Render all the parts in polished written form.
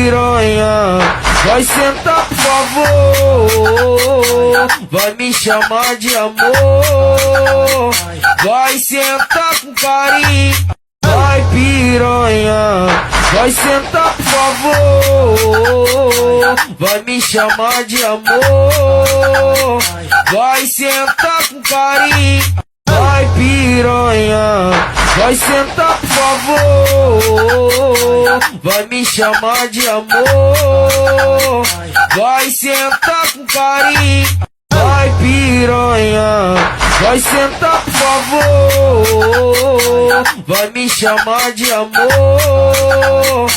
piranha, vai sentar por favor, vai me chamar de amor, vai sentar com carinho. Vai piranha, vai sentar por favor, vai me chamar de amor, vai sentar com carinho. Vai piranha, vai sentar por favor, vai me chamar de amor, vai sentar com carinho. Vai piranha, vai sentar por favor, vai me chamar de amor,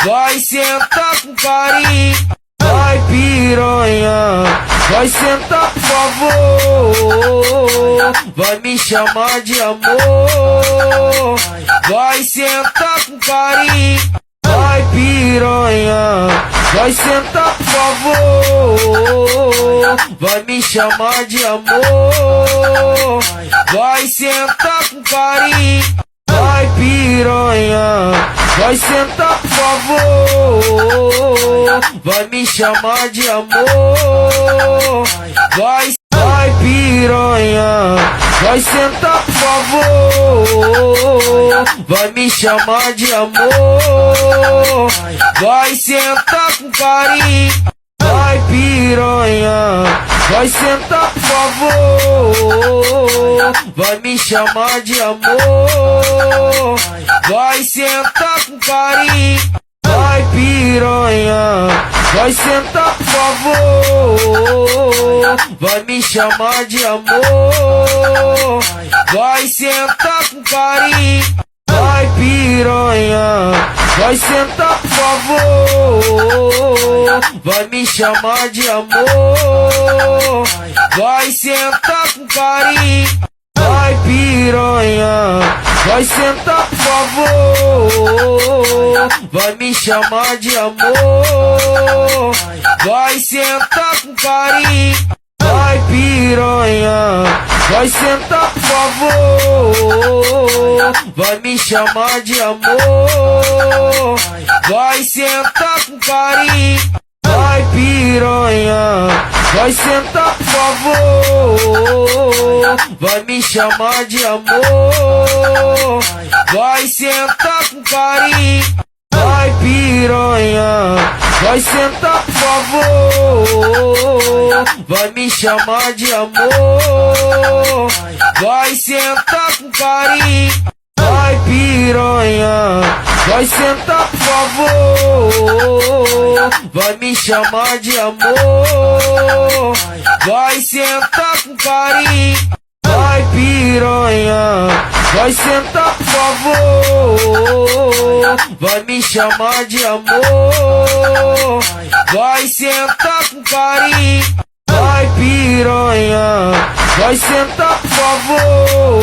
vai sentar com carinho. Vai piranha, vai sentar por favor, vai me chamar de amor, vai sentar com carinho. Vai piranha, vai sentar por favor, vai me chamar de amor, vai sentar com carinho. Vai piranha, vai sentar por favor, vai me chamar de amor, vai piranha, vai sentar por favor, vai me chamar de amor, vai sentar com carinho. Vai piranha, vai sentar por favor, vai me chamar de amor, vai sentar com carinho. Vai piranha, vai sentar por favor, vai me chamar de amor, vai sentar com carinho. Vai piranha, vai sentar por favor, vai me chamar de amor, vai sentar com carinho. Vai piranha, vai sentar por favor, vai me chamar de amor, vai sentar com carinho. Vai piranha, vai sentar por favor, vai me chamar de amor, vai sentar com carinho. Vai piranha, vai sentar por favor, vai me chamar de amor, vai sentar com carinho. Vai piranha, vai sentar por favor, vai me chamar de amor, vai sentar com carinho. Vai piranha, vai sentar por favor, vai me chamar de amor, vai sentar com carinho. Vai piranha, vai sentar por favor, vai me chamar de amor, vai sentar com carinho. Vai piranha, vai sentar por favor,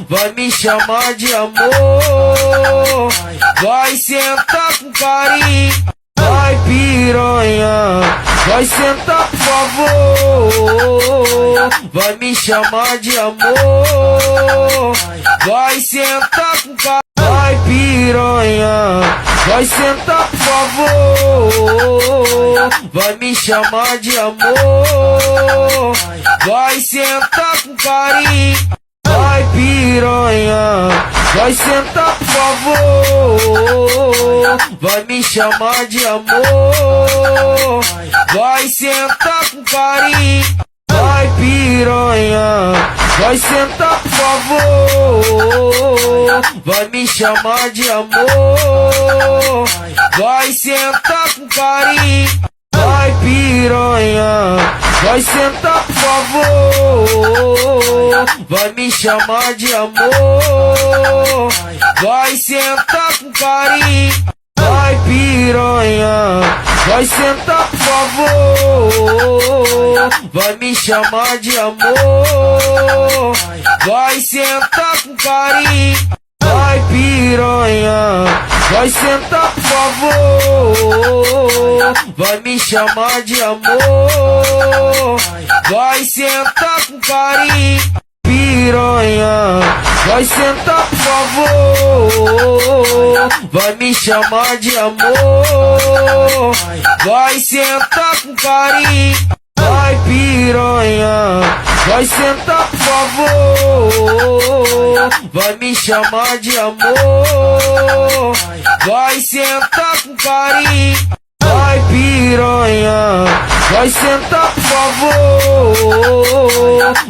vai me chamar de amor, vai sentar com carinho. Vai piranha, vai sentar por favor, vai me chamar de amor, vai sentar com carinho. Vai piranha, vai sentar por favor, vai me chamar de amor, vai sentar com carinho. Vai piranha, vai sentar por favor, vai me chamar de amor, vai sentar com carinho. Vai piranha, vai sentar por favor, vai me chamar de amor, vai sentar com carinho. Vai piranha, vai sentar por favor, vai me chamar de amor, vai sentar com carinho. Vai piranha, vai sentar por favor, vai me chamar de amor, vai sentar com carinho. Vai piranha, vai sentar por favor, vai me chamar de amor, vai sentar com carinho. Piranha, vai sentar por favor, vai me chamar de amor, vai sentar com carinho, vai piranha, vai sentar por favor, vai me chamar de amor, vai sentar com carinho, vai piranha, vai sentar por favor,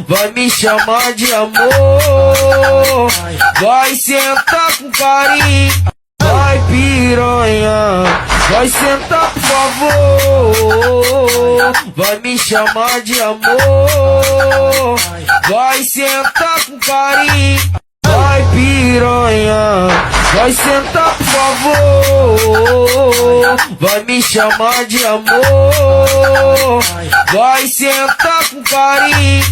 vai me chamar de amor, vai sentar com carinho, vai piranha, vai sentar por favor, vai me chamar de amor, vai sentar com carinho, vai piranha, vai sentar por favor, vai me chamar de amor, vai sentar com carinho,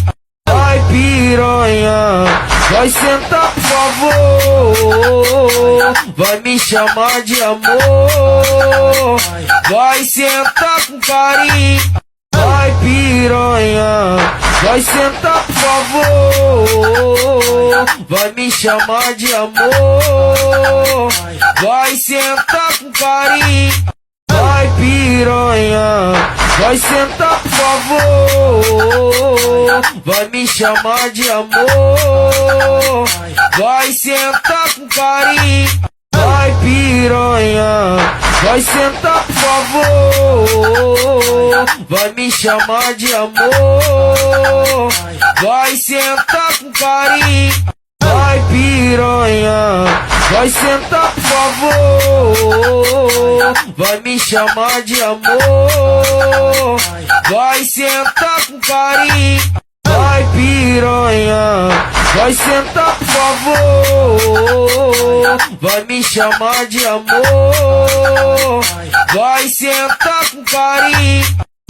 vai piranha, vai sentar por favor, vai me chamar de amor, vai sentar com carinho, vai piranha, vai sentar por favor, vai me chamar de amor, vai sentar com carinho, vai piranha, vai sentar por favor, vai me chamar de amor, vai sentar com carinho, vai piranha, vai sentar por favor, vai me chamar de amor, vai sentar com carinho, vai piranha, vai sentar por favor, vai me chamar de amor, vai sentar com carinho, vai piranha, vai sentar por favor, vai me chamar de amor, vai sentar com carinho,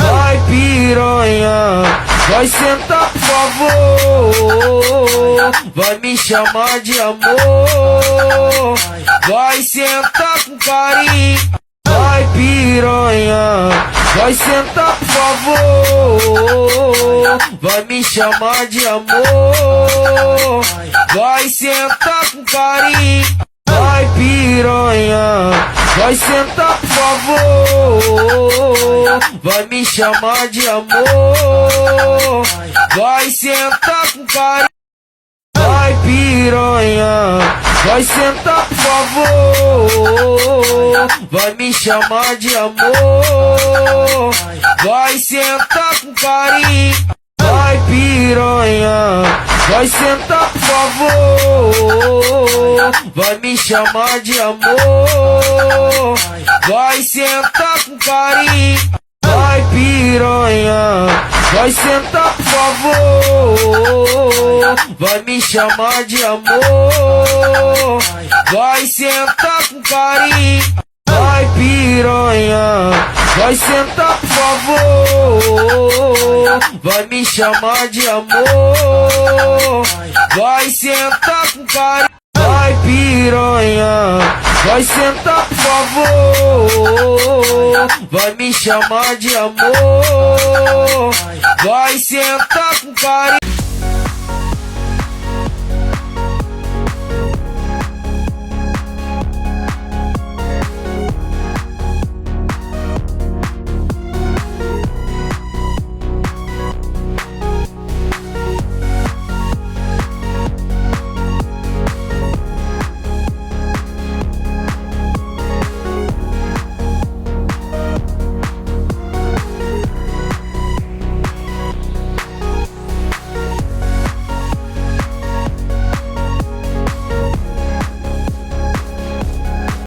vai piranha, vai sentar por favor, vai me chamar de amor, vai sentar com carinho, vai piranha, vai sentar por favor, vai me chamar de amor, vai sentar com carinho, vai piranha, vai sentar por favor, vai me chamar de amor, vai sentar com carinho, vai piranha, vai sentar por favor, vai me chamar de amor, vai sentar com carinho, vai piranha, vai sentar por favor, vai me chamar de amor, vai sentar com carinho, vai piranha, vai sentar por favor, vai me chamar de amor, vai sentar com carinho, vai piranha, vai sentar por favor, vai me chamar de amor, vai sentar com carinho, vai piranha, vai sentar por favor, vai me chamar de amor, vai sentar com carinho.